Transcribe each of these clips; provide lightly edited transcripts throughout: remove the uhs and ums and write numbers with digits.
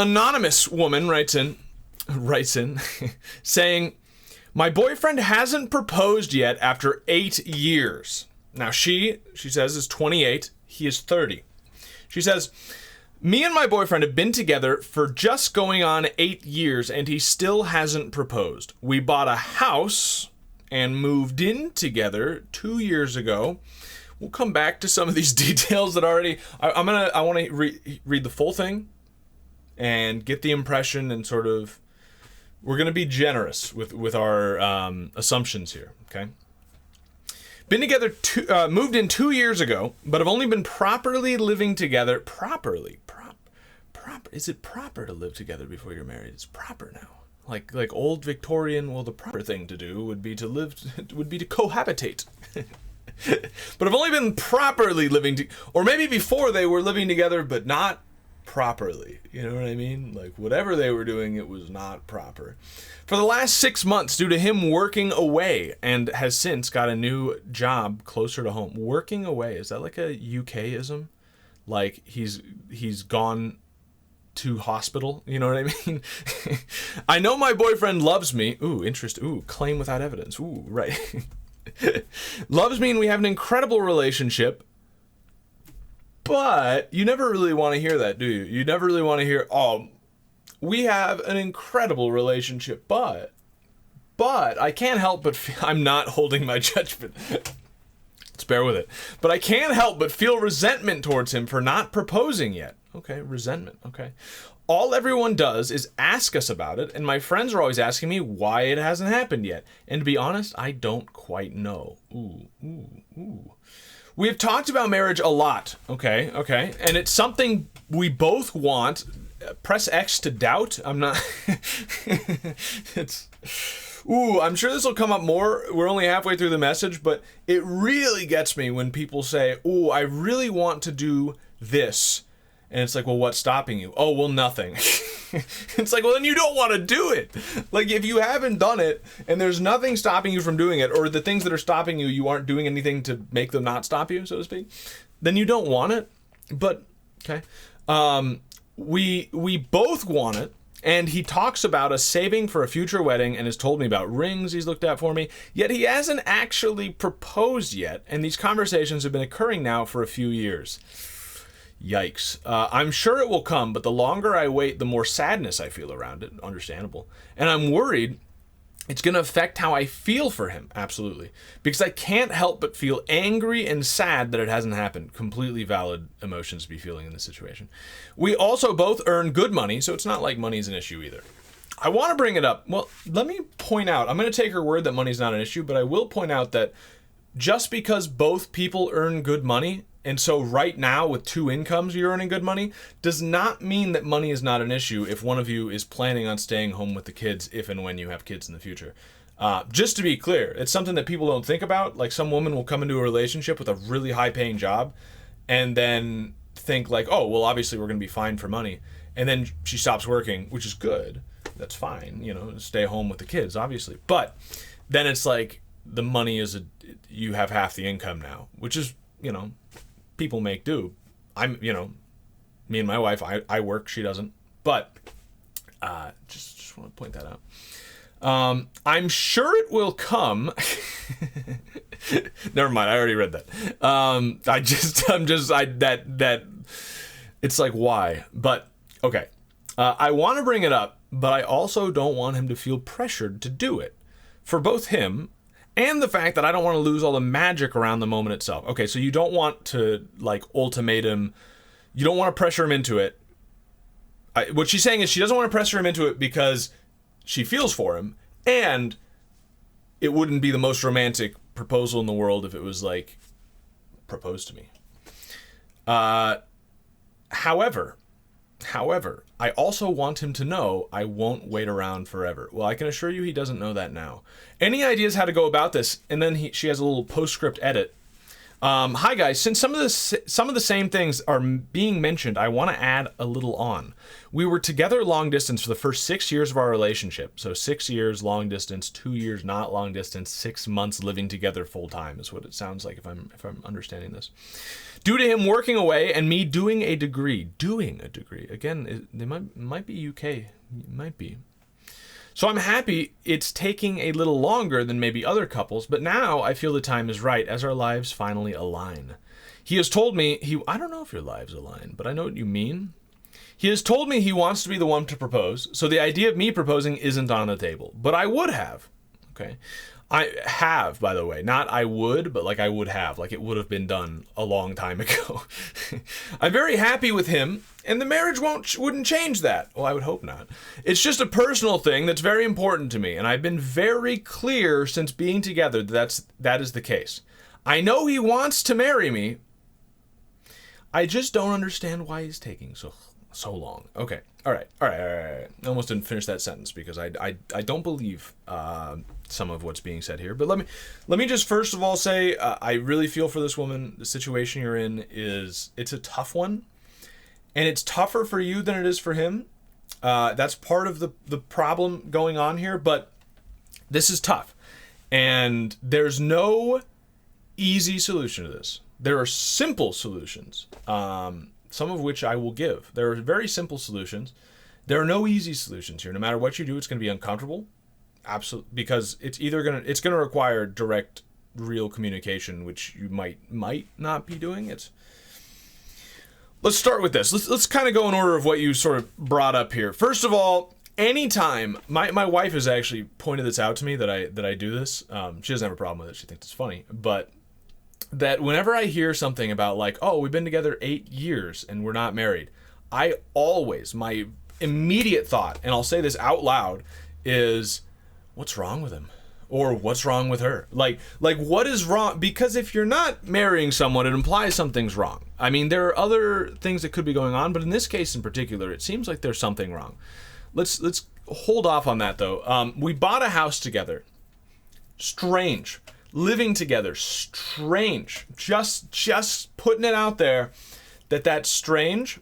anonymous woman writes in, saying, my boyfriend hasn't proposed yet after 8 years. Now she says is 28, he is 30. She says, me and my boyfriend have been together for just going on 8 years and he still hasn't proposed. We bought a house and moved in together 2 years ago. We'll come back to some of these details that already, I want to read the full thing and get the impression and sort of, we're going to be generous with our assumptions here, okay? Been together, moved in 2 years ago, but have only been properly living together. Properly, is it proper to live together before you're married? It's proper now. Like old Victorian. Well, the proper thing to do would be to cohabitate. But have only been properly living or maybe before they were living together, but not properly. You know what I mean? Like whatever they were doing, it was not proper. For the last 6 months, due to him working away, and has since got a new job closer to home. Working away, is that like a UK-ism? Like he's gone to hospital, you know what I mean? I know my boyfriend loves me. Ooh, interest. Ooh, claim without evidence. Ooh, right. Loves me and we have an incredible relationship. But you never really want to hear that, do you? You never really want to hear, oh, we have an incredible relationship, but I can't help but feel, I'm not holding my judgment. Let's bear with it. But I can't help but feel resentment towards him for not proposing yet. Okay, resentment, okay. All everyone does is ask us about it, and my friends are always asking me why it hasn't happened yet. And to be honest, I don't quite know. Ooh. We have talked about marriage a lot, okay, and it's something we both want. Press X to doubt. I'm not. I'm sure this will come up more. We're only halfway through the message, but it really gets me when people say, "Ooh, I really want to do this," and it's like, "Well, what's stopping you?" "Oh, well, nothing." It's like, well, then you don't want to do it. Like, if you haven't done it and there's nothing stopping you from doing it, or the things that are stopping you, you aren't doing anything to make them not stop you, so to speak, then you don't want it. But, okay. We both want it, and he talks about us saving for a future wedding and has told me about rings he's looked at for me, yet he hasn't actually proposed yet, and these conversations have been occurring now for a few years. Yikes. I'm sure it will come, but the longer I wait, the more sadness I feel around it. Understandable. And I'm worried it's going to affect how I feel for him. Absolutely. Because I can't help but feel angry and sad that it hasn't happened. Completely valid emotions to be feeling in this situation. We also both earn good money, so it's not like money's an issue either. I want to bring it up. Well, let me point out, I'm going to take her word that money's not an issue, but I will point out that just because both people earn good money, and so right now with two incomes you're earning good money, does not mean that money is not an issue if one of you is planning on staying home with the kids if and when you have kids in the future. Just to be clear, it's something that people don't think about. Like, some woman will come into a relationship with a really high paying job and then think like, oh, well, obviously we're going to be fine for money. And then she stops working, which is good. That's fine, stay home with the kids, obviously. But then it's like the money is, you have half the income now, which is, people make do. Me and my wife, I work, she doesn't. But just want to point that out. I'm sure it will come. Never mind, I already read that. It's like, why? But okay. I want to bring it up, but I also don't want him to feel pressured to do it. For both him and the fact that I don't want to lose all the magic around the moment itself. Okay, so you don't want to, ultimatum. You don't want to pressure him into it. What she's saying is she doesn't want to pressure him into it because she feels for him, and it wouldn't be the most romantic proposal in the world if it was like, propose to me. However, I also want him to know I won't wait around forever. Well, I can assure you he doesn't know that now. Any ideas how to go about this? And then she has a little postscript edit. Hi guys, since some of the same things are being mentioned, I want to add a little on. We were together long distance for the first 6 years of our relationship. So 6 years long distance, 2 years not long distance, 6 months living together full time is what it sounds like if I'm understanding this. Due to him working away and me doing a degree. Again, they might be UK, might be. So I'm happy it's taking a little longer than maybe other couples, but now I feel the time is right as our lives finally align. He has told me I don't know if your lives align, but I know what you mean. He has told me he wants to be the one to propose, so the idea of me proposing isn't on the table, but I would have. Okay. I have, by the way, not I would, but like I would have, like it would have been done a long time ago. I'm very happy with him, and the marriage wouldn't change that. Well, I would hope not. It's just a personal thing that's very important to me, and I've been very clear since being together that is the case. I know he wants to marry me. I just don't understand why he's taking so long. Okay. All right. I almost didn't finish that sentence because I don't believe some of what's being said here. But let me just first of all say I really feel for this woman. The situation you're in it's a tough one, and it's tougher for you than it is for him. That's part of the problem going on here. But this is tough, and there's no easy solution to this. There are simple solutions. Some of which I will give. There are very simple solutions. There are no easy solutions here. No matter what you do, it's going to be uncomfortable. Absolutely, because it's going to require direct, real communication, which you might not be doing. Let's start with this. Let's kind of go in order of what you sort of brought up here. First of all, anytime my wife has actually pointed this out to me that I do this. She doesn't have a problem with it. She thinks it's funny, but that whenever I hear something about like, oh, we've been together 8 years and we're not married, my immediate thought, and I'll say this out loud, is what's wrong with him? Or what's wrong with her? Like what is wrong? Because if you're not marrying someone, it implies something's wrong. I mean, there are other things that could be going on, but in this case in particular, it seems like there's something wrong. Let's hold off on that though. We bought a house together. Strange. Living together, strange. Just putting it out there that's strange.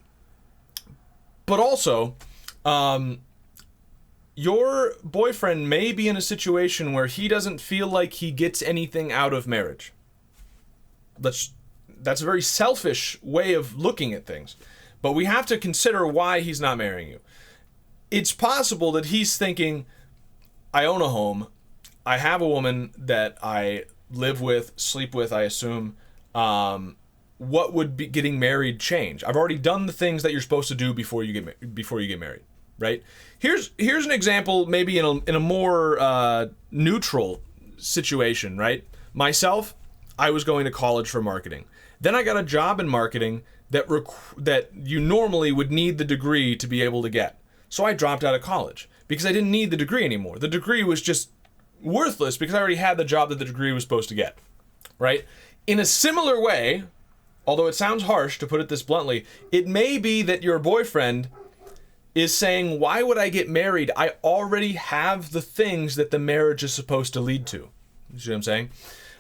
But also, your boyfriend may be in a situation where he doesn't feel like he gets anything out of marriage. That's a very selfish way of looking at things. But we have to consider why he's not marrying you. It's possible that he's thinking, I own a home. I have a woman that I live with, sleep with, I assume. What would be getting married change? I've already done the things that you're supposed to do before you get married, right? Here's an example, maybe in a more neutral situation, right? Myself, I was going to college for marketing. Then I got a job in marketing that you normally would need the degree to be able to get. So I dropped out of college because I didn't need the degree anymore. The degree was just worthless because I already had the job that the degree was supposed to get, right? In a similar way, although it sounds harsh to put it this bluntly, it may be that your boyfriend is saying, why would I get married? I already have the things that the marriage is supposed to lead to. You see what I'm saying?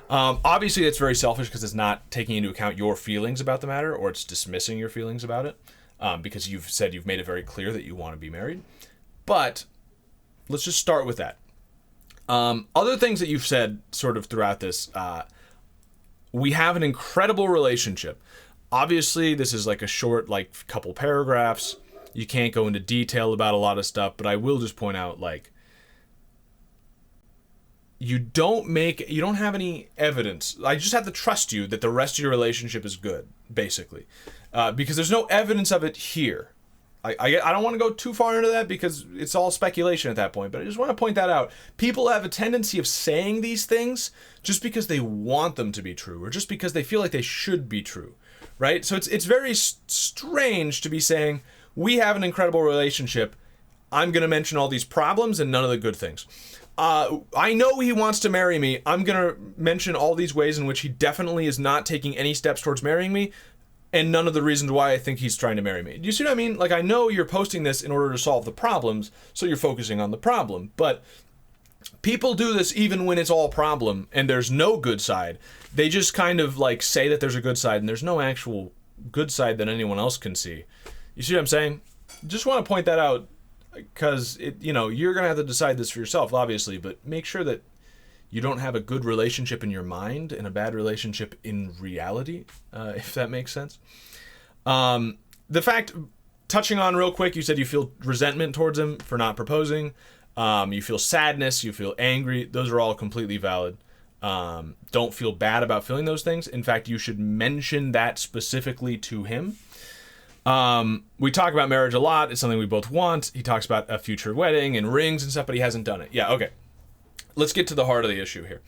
Obviously, it's very selfish because it's not taking into account your feelings about the matter, or it's dismissing your feelings about it, because you've made it very clear that you want to be married. But let's just start with that. Other things that you've said sort of throughout this, we have an incredible relationship. Obviously, this is like a short, like couple paragraphs. You can't go into detail about a lot of stuff, but I will just point out, like, you don't have any evidence. I just have to trust you that the rest of your relationship is good, basically, because there's no evidence of it here. I don't want to go too far into that because it's all speculation at that point, but I just want to point that out. People have a tendency of saying these things just because they want them to be true, or just because they feel like they should be true, right? So it's very strange to be saying, we have an incredible relationship. I'm going to mention all these problems and none of the good things. I know he wants to marry me. I'm going to mention all these ways in which he definitely is not taking any steps towards marrying me, and none of the reasons why I think he's trying to marry me. Do you see what I mean? Like, I know you're posting this in order to solve the problems, so you're focusing on the problem. But People do this even when it's all problem and there's no good side. They just kind of like say that there's a good side and there's no actual good side that anyone else can see. You see what I'm saying? Just want to point that out because you're going to have to decide this for yourself, obviously, but make sure that you don't have a good relationship in your mind and a bad relationship in reality, if that makes sense. The fact, touching on real quick, you said you feel resentment towards him for not proposing. You feel sadness, you feel angry. Those are all completely valid. Don't feel bad about feeling those things. In fact, you should mention that specifically to him. We talk about marriage a lot. It's something we both want. He talks about a future wedding and rings and stuff, but he hasn't done it. Yeah, okay. Let's get to the heart of the issue here.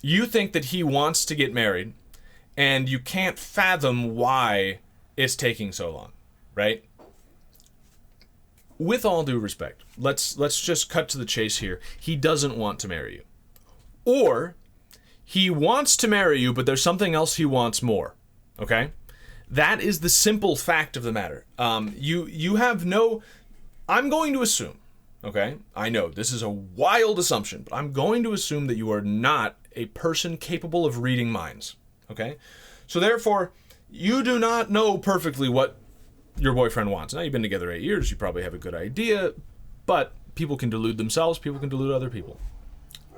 You think that he wants to get married, and you can't fathom why it's taking so long, right? With all due respect, let's just cut to the chase here. He doesn't want to marry you. Or he wants to marry you, but there's something else he wants more. Okay? That is the simple fact of the matter. You have no... I'm going to assume, okay? I know this is a wild assumption, but I'm going to assume that you are not a person capable of reading minds. Okay? So therefore, you do not know perfectly what your boyfriend wants. Now, you've been together 8 years, you probably have a good idea, but people can delude themselves, people can delude other people.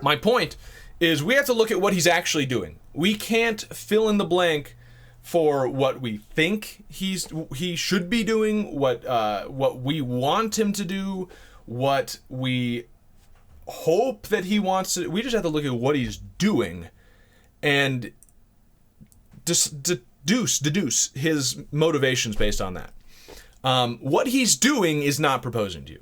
My point is we have to look at what he's actually doing. We can't fill in the blank for what we think he should be doing, what we want him to do, what we hope that he wants to. We just have to look at what he's doing and deduce his motivations based on that. What he's doing is not proposing to you.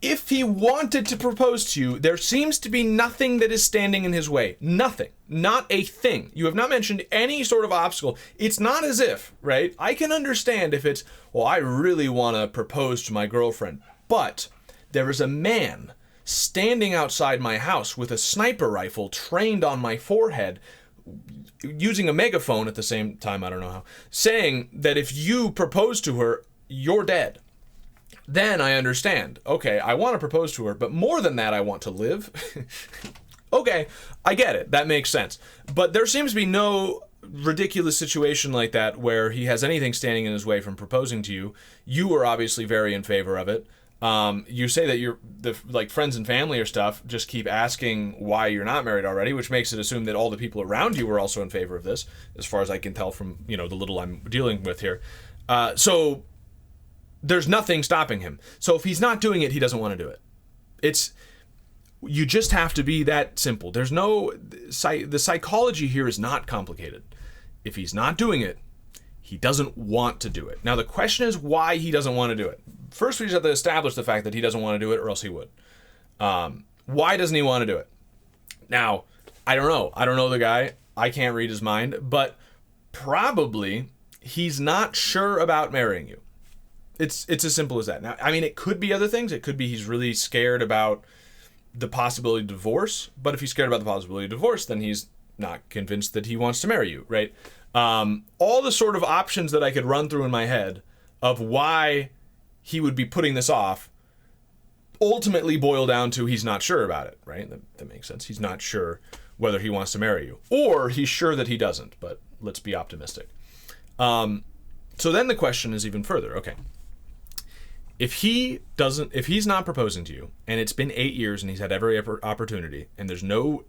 If he wanted to propose to you, there seems to be nothing that is standing in his way. Nothing. Not a thing. You have not mentioned any sort of obstacle. It's not as if, right? I can understand if it's, well, I really want to propose to my girlfriend, but there is a man standing outside my house with a sniper rifle trained on my forehead, using a megaphone at the same time, I don't know how, saying that if you propose to her, you're dead. Then I understand. Okay, I want to propose to her, but more than that, I want to live. Okay, I get it. That makes sense. But there seems to be no ridiculous situation like that where he has anything standing in his way from proposing to you. You are obviously very in favor of it. You say that like friends and family or stuff just keep asking why you're not married already, which makes it assume that all the people around you are also in favor of this, as far as I can tell from, the little I'm dealing with here. So there's nothing stopping him. So if he's not doing it, he doesn't want to do it. You just have to be that simple. There's the psychology here is not complicated. If he's not doing it, he doesn't want to do it. Now the question is why he doesn't want to do it. First, we just have to establish the fact that he doesn't want to do it, or else he would. Why doesn't he want to do it? Now, I don't know. I don't know the guy. I can't read his mind, but probably he's not sure about marrying you. It's as simple as that. Now, I mean, it could be other things. It could be he's really scared about the possibility of divorce. But if he's scared about the possibility of divorce, then he's not convinced that he wants to marry you, right? All the sort of options that I could run through in my head of why he would be putting this off ultimately boil down to he's not sure about it, right? That makes sense. He's not sure whether he wants to marry you. Or he's sure that he doesn't, but let's be optimistic. So then the question is even further. Okay. If he's not proposing to you, and it's been 8 years and he's had every opportunity, and there's no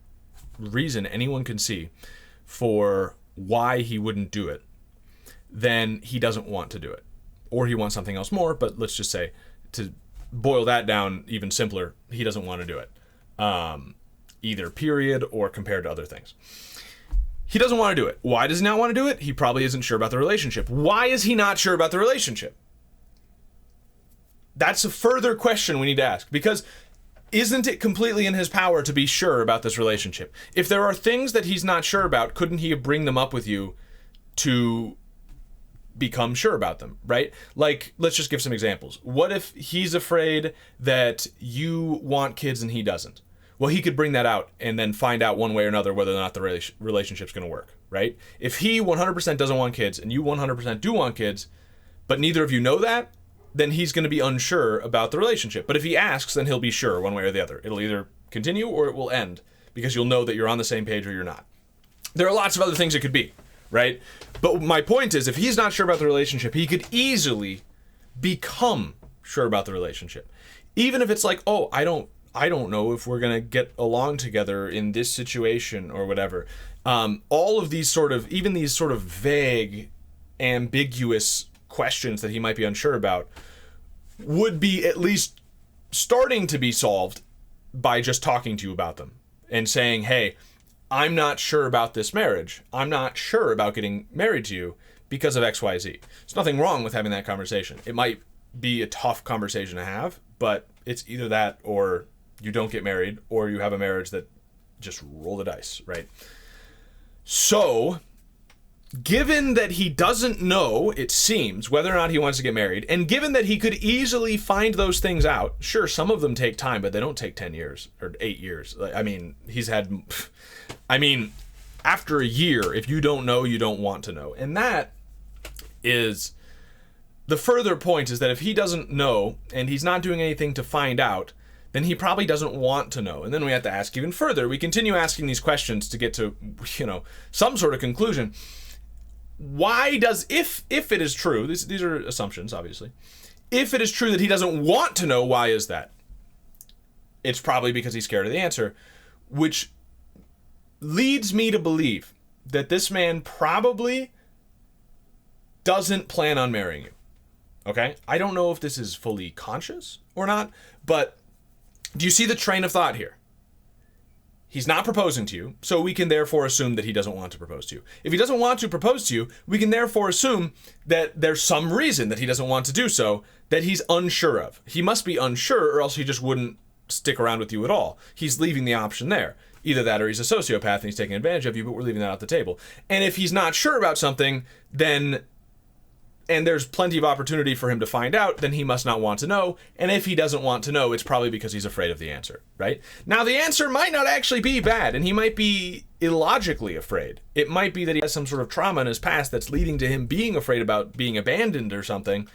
reason anyone can see for why he wouldn't do it, then he doesn't want to do it. Or he wants something else more, but let's just say, to boil that down even simpler, he doesn't want to do it. Either period or compared to other things. He doesn't want to do it. Why does he not want to do it? He probably isn't sure about the relationship. Why is he not sure about the relationship? That's a further question we need to ask, because isn't it completely in his power to be sure about this relationship? If there are things that he's not sure about, couldn't he bring them up with you to become sure about them, right? Like, let's just give some examples. What if he's afraid that you want kids and he doesn't? Well, he could bring that out and then find out one way or another whether or not the relationship's going to work, right? If he 100% doesn't want kids and you 100% do want kids, but neither of you know that, then he's going to be unsure about the relationship. But if he asks, then he'll be sure one way or the other. It'll either continue or it will end, because you'll know that you're on the same page or you're not. There are lots of other things it could be, right? But my point is, if he's not sure about the relationship, he could easily become sure about the relationship. Even if it's like, oh, I don't know if we're going to get along together in this situation or whatever. All of these sort of, even these sort of vague, ambiguous questions that he might be unsure about would be at least starting to be solved by just talking to you about them and saying, hey, I'm not sure about this marriage. I'm not sure about getting married to you because of XYZ. There's nothing wrong with having that conversation. It might be a tough conversation to have, but it's either that or you don't get married, or you have a marriage that just roll the dice, right? So, given that he doesn't know, it seems, whether or not he wants to get married, and given that he could easily find those things out, sure, some of them take time, but they don't take 10 years or 8 years. I mean, after a year, if you don't know, you don't want to know. And that is the further point, is that if he doesn't know and he's not doing anything to find out, then he probably doesn't want to know. And then we have to ask even further. We continue asking these questions to get to, some sort of conclusion. Why does, if it is true, these are assumptions, obviously. If it is true that he doesn't want to know, why is that? It's probably because he's scared of the answer, which leads me to believe that this man probably doesn't plan on marrying you. Okay? I don't know if this is fully conscious or not, but do you see the train of thought here? He's not proposing to you, so we can therefore assume that he doesn't want to propose to you. If he doesn't want to propose to you, we can therefore assume that there's some reason that he doesn't want to do so that he's unsure of. He must be unsure, or else he just wouldn't stick around with you at all. He's leaving the option there. Either that or he's a sociopath and he's taking advantage of you, but we're leaving that off the table. And if he's not sure about something, then, and there's plenty of opportunity for him to find out, then he must not want to know. And if he doesn't want to know, it's probably because he's afraid of the answer, right? Now, the answer might not actually be bad, and he might be illogically afraid. It might be that he has some sort of trauma in his past that's leading to him being afraid about being abandoned or something.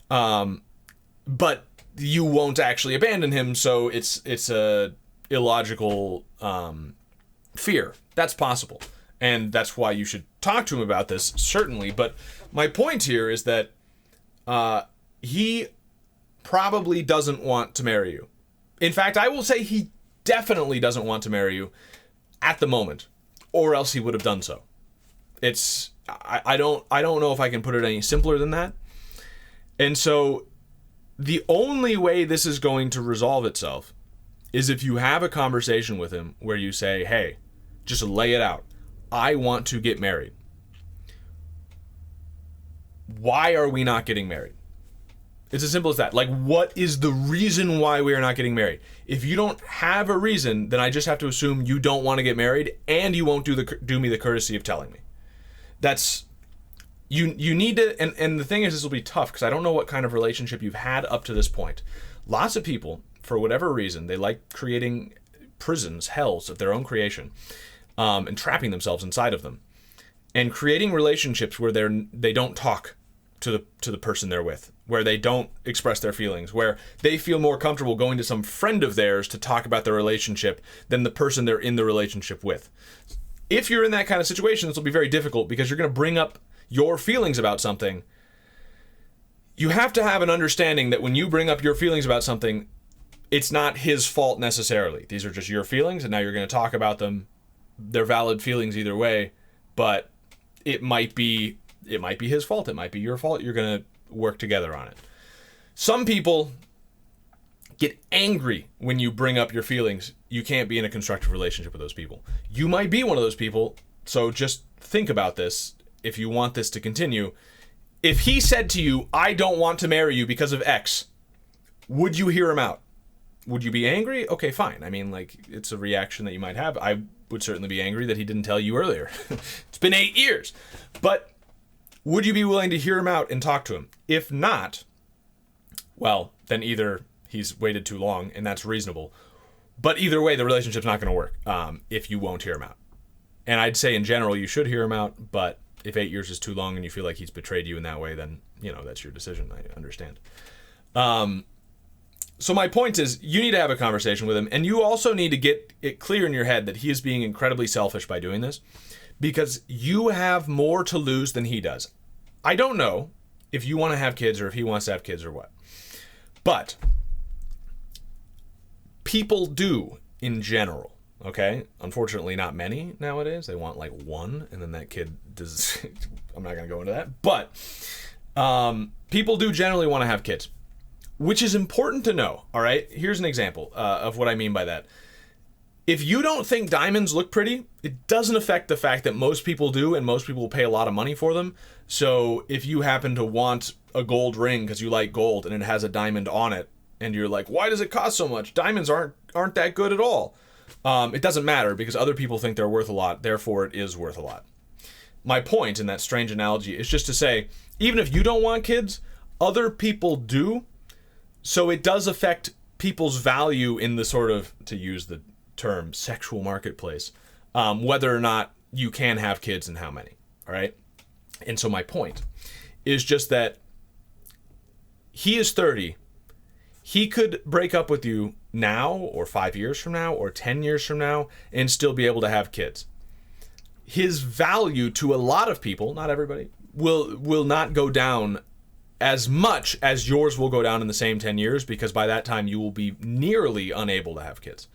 But you won't actually abandon him, so it's a illogical fear. That's possible. And that's why you should talk to him about this, certainly. But my point here is that he probably doesn't want to marry you. In fact, I will say he definitely doesn't want to marry you at the moment, or else he would have done so. I don't know if I can put it any simpler than that. And so the only way this is going to resolve itself is if you have a conversation with him where you say, hey, just lay it out. I want to get married. Why are we not getting married? It's as simple as that. Like, what is the reason why we are not getting married? If you don't have a reason, then I just have to assume you don't want to get married, and you won't do me the courtesy of telling me. That's, you need to, and the thing is, this will be tough, because I don't know what kind of relationship you've had up to this point. Lots of people, for whatever reason, they like creating prisons, hells of their own creation, and trapping themselves inside of them, and creating relationships where they don't talk to the person they're with, where they don't express their feelings, where they feel more comfortable going to some friend of theirs to talk about their relationship than the person they're in the relationship with. If you're in that kind of situation, this will be very difficult, because you're going to bring up your feelings about something. You have to have an understanding that when you bring up your feelings about something, it's not his fault necessarily. These are just your feelings, and now you're going to talk about them. They're valid feelings either way, but it might be his fault. It might be your fault. You're going to work together on it. Some people get angry when you bring up your feelings. You can't be in a constructive relationship with those people. You might be one of those people, so just think about this if you want this to continue. If he said to you, I don't want to marry you because of X, would you hear him out? Would you be angry? Okay, fine. I mean, like, it's a reaction that you might have. I would certainly be angry that he didn't tell you earlier. It's been 8 years. But would you be willing to hear him out and talk to him? If not, well, then either he's waited too long, and that's reasonable. But either way, the relationship's not going to work if you won't hear him out. And I'd say in general, you should hear him out, but if 8 years is too long and you feel like he's betrayed you in that way, then, that's your decision. I understand. So my point is, you need to have a conversation with him, and you also need to get it clear in your head that he is being incredibly selfish by doing this, because you have more to lose than he does. I don't know if you want to have kids or if he wants to have kids or what, but people do in general. Okay, unfortunately, not many nowadays. They want like one, and then that kid does. I'm not gonna go into that, but people do generally want to have kids, which is important to know. All right, here's an example of what I mean by that. If you don't think diamonds look pretty, it doesn't affect the fact that most people do, and most people pay a lot of money for them. So if you happen to want a gold ring because you like gold and it has a diamond on it, and you're like, why does it cost so much? Diamonds aren't that good at all. It doesn't matter, because other people think they're worth a lot, therefore it is worth a lot. My point in that strange analogy is just to say, even if you don't want kids, other people do, so it does affect people's value in the sort of, to use the term, sexual marketplace, whether or not you can have kids and how many, all right? And so my point is just that he is 30. He could break up with you now, or 5 years from now, or 10 years from now, and still be able to have kids. His value to a lot of people, not everybody, will not go down as much as yours will go down in the same 10 years, because by that time you will be nearly unable to have kids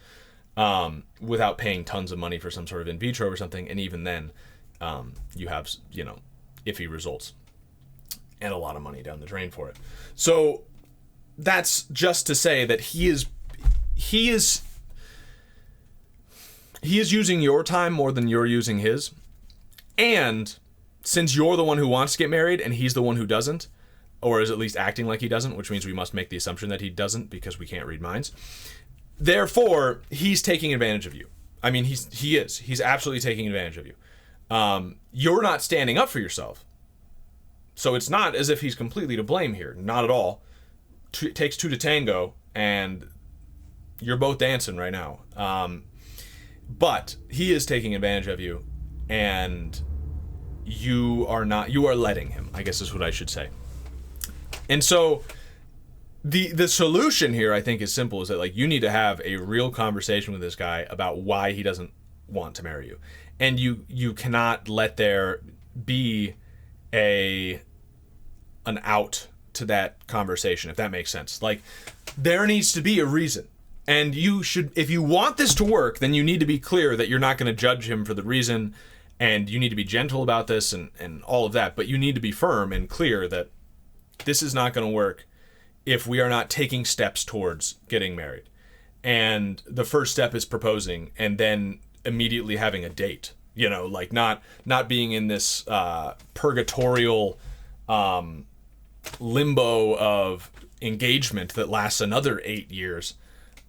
without paying tons of money for some sort of in vitro or something. And even then, you have, iffy results and a lot of money down the drain for it. So that's just to say that he is using your time more than you're using his. And since you're the one who wants to get married and he's the one who doesn't, or is at least acting like he doesn't, which means we must make the assumption that he doesn't because we can't read minds. Therefore, he's taking advantage of you. I mean, he's absolutely taking advantage of you. You're not standing up for yourself. So it's not as if he's completely to blame here. Not at all. It takes two to tango, and you're both dancing right now. But he is taking advantage of you, and you are letting him, I guess is what I should say. And so the solution here, I think, is simple, is that like you need to have a real conversation with this guy about why he doesn't want to marry you. And you cannot let there be an out to that conversation, if that makes sense. Like, there needs to be a reason. And you should, if you want this to work, then you need to be clear that you're not going to judge him for the reason, and you need to be gentle about this and all of that. But you need to be firm and clear that this is not going to work if we are not taking steps towards getting married. And the first step is proposing, and then immediately having a date. Like not being in this purgatorial limbo of engagement that lasts another 8 years.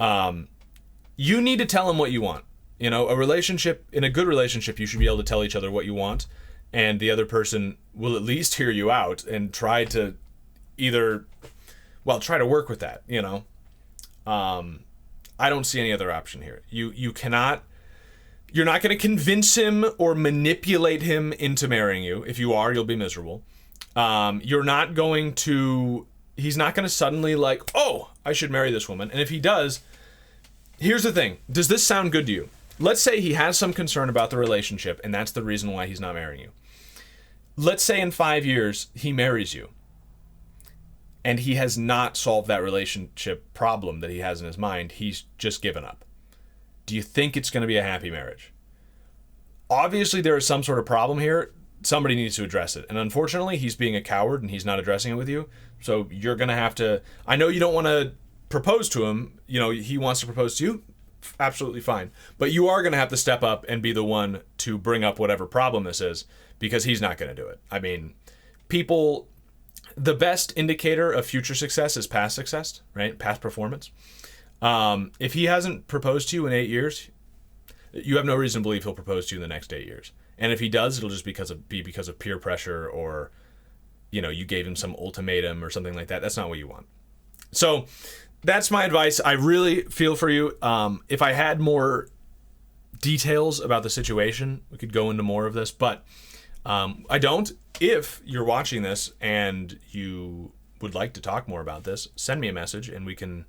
You need to tell him what you want. In a good relationship, you should be able to tell each other what you want, and the other person will at least hear you out and try to try to work with that. I don't see any other option here. You're not going to convince him or manipulate him into marrying you. If you are, you'll be miserable. He's not going to suddenly like, oh, I should marry this woman. And if he does, here's the thing. Does this sound good to you? Let's say he has some concern about the relationship, and that's the reason why he's not marrying you. Let's say in 5 years, he marries you, and he has not solved that relationship problem that he has in his mind. He's just given up. Do you think it's going to be a happy marriage? Obviously, there is some sort of problem here. Somebody needs to address it. And unfortunately, he's being a coward and he's not addressing it with you. So you're going to have to... I know you don't want to propose to him. He wants to propose to you. Absolutely fine. But you are going to have to step up and be the one to bring up whatever problem this is, because he's not going to do it. I mean, the best indicator of future success is past success, right? Past performance. If he hasn't proposed to you in 8 years, you have no reason to believe he'll propose to you in the next 8 years. And if he does, it'll just be because of peer pressure, or, you gave him some ultimatum or something like that. That's not what you want. So that's my advice. I really feel for you. If I had more details about the situation, we could go into more of this, but I don't. If you're watching this and you would like to talk more about this, send me a message and we can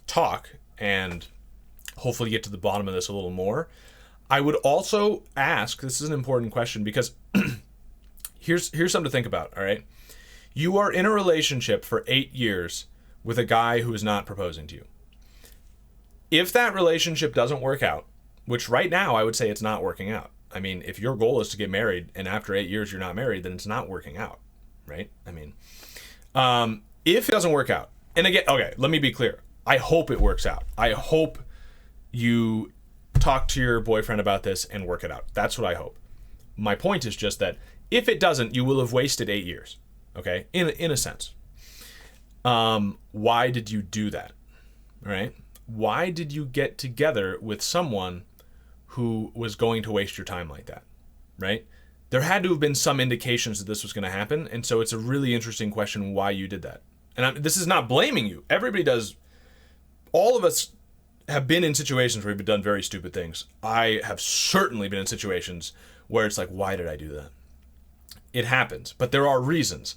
talk and hopefully get to the bottom of this a little more. I would also ask, this is an important question because here's something to think about, all right? You are in a relationship for 8 years with a guy who is not proposing to you. If that relationship doesn't work out, which right now I would say it's not working out. I mean, if your goal is to get married and after 8 years you're not married, then it's not working out, right? I mean, if it doesn't work out, and again, okay, let me be clear. I hope it works out. I hope you talk to your boyfriend about this and work it out. That's what I hope. My point is just that if it doesn't, you will have wasted 8 years, okay? In a sense. Why did you do that, right? Why did you get together with someone who was going to waste your time like that, right? There had to have been some indications that this was going to happen, and so it's a really interesting question why you did that. And this is not blaming you. Everybody does. All of us have been in situations where we've done very stupid things. I have certainly been in situations where it's like, why did I do that? It happens, but there are reasons.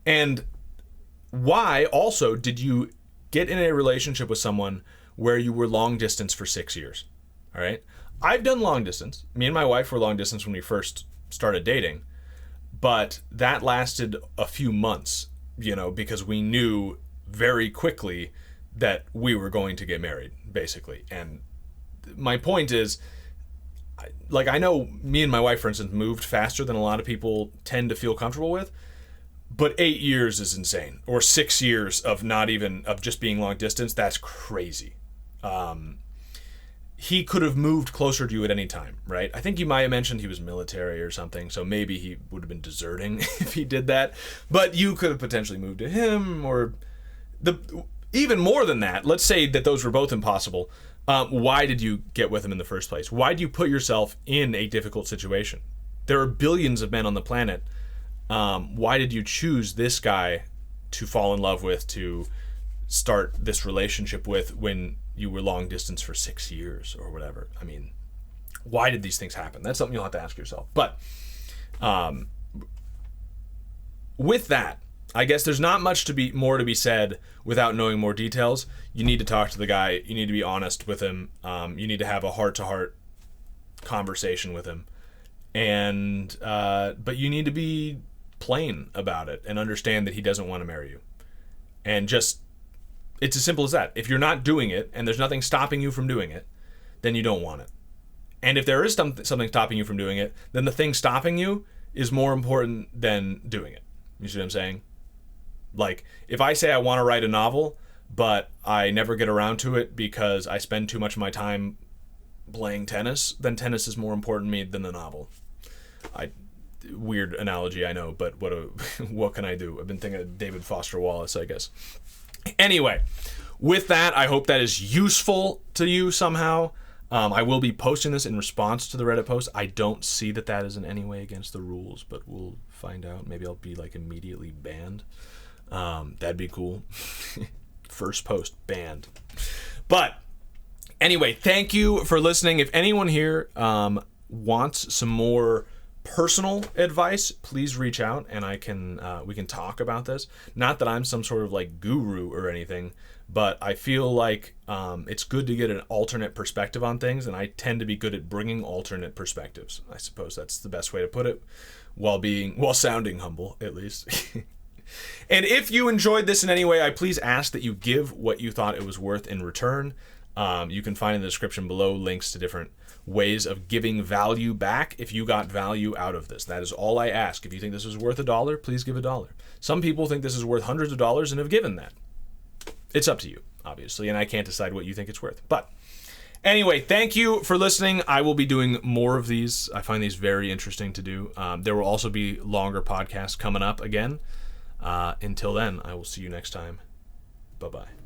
And why also did you get in a relationship with someone where you were long distance for 6 years? All right. I've done long distance. Me and my wife were long distance when we first started dating, but that lasted a few months, because we knew very quickly that we were going to get married, basically. And my point is, I know me and my wife, for instance, moved faster than a lot of people tend to feel comfortable with, but 8 years is insane. Or 6 years of just being long distance, that's crazy. He could have moved closer to you at any time, right? I think you might have mentioned he was military or something, so maybe he would have been deserting if he did that. But you could have potentially moved to him, or even more than that. Let's say that those were both impossible. Why did you get with him in the first place? Why do you put yourself in a difficult situation? There are billions of men on the planet. Why did you choose this guy to fall in love with, to start this relationship with when you were long distance for 6 years or whatever? I mean, why did these things happen? That's something you'll have to ask yourself. But with that, I guess there's not much more to be said without knowing more details. You need to talk to the guy. You need to be honest with him. You need to have a heart-to-heart conversation with him. And but you need to be plain about it and understand that he doesn't want to marry you. And it's as simple as that. If you're not doing it and there's nothing stopping you from doing it, then you don't want it. And if there is something stopping you from doing it, then the thing stopping you is more important than doing it. You see what I'm saying? Like, if I say I want to write a novel, but I never get around to it because I spend too much of my time playing tennis, then tennis is more important to me than the novel. Weird analogy, I know, but what can I do? I've been thinking of David Foster Wallace, I guess. Anyway, with that, I hope that is useful to you somehow. I will be posting this in response to the Reddit post. I don't see that is in any way against the rules, but we'll find out. Maybe I'll be immediately banned. That'd be cool. First post banned. But anyway, thank you for listening. If anyone here wants some more personal advice, please reach out and we can talk about this. Not that I'm some sort of guru or anything, but I feel like it's good to get an alternate perspective on things, and I tend to be good at bringing alternate perspectives. I suppose that's the best way to put it, while sounding humble, at least. And if you enjoyed this in any way, I please ask that you give what you thought it was worth in return. You can find in the description below links to different ways of giving value back if you got value out of this. That is all I ask. If you think this is worth $1, please give $1. Some people think this is worth hundreds of dollars and have given that. It's up to you, obviously, and I can't decide what you think it's worth. But anyway, thank you for listening. I will be doing more of these. I find these very interesting to do. There will also be longer podcasts coming up again. Until then, I will see you next time. Bye-bye.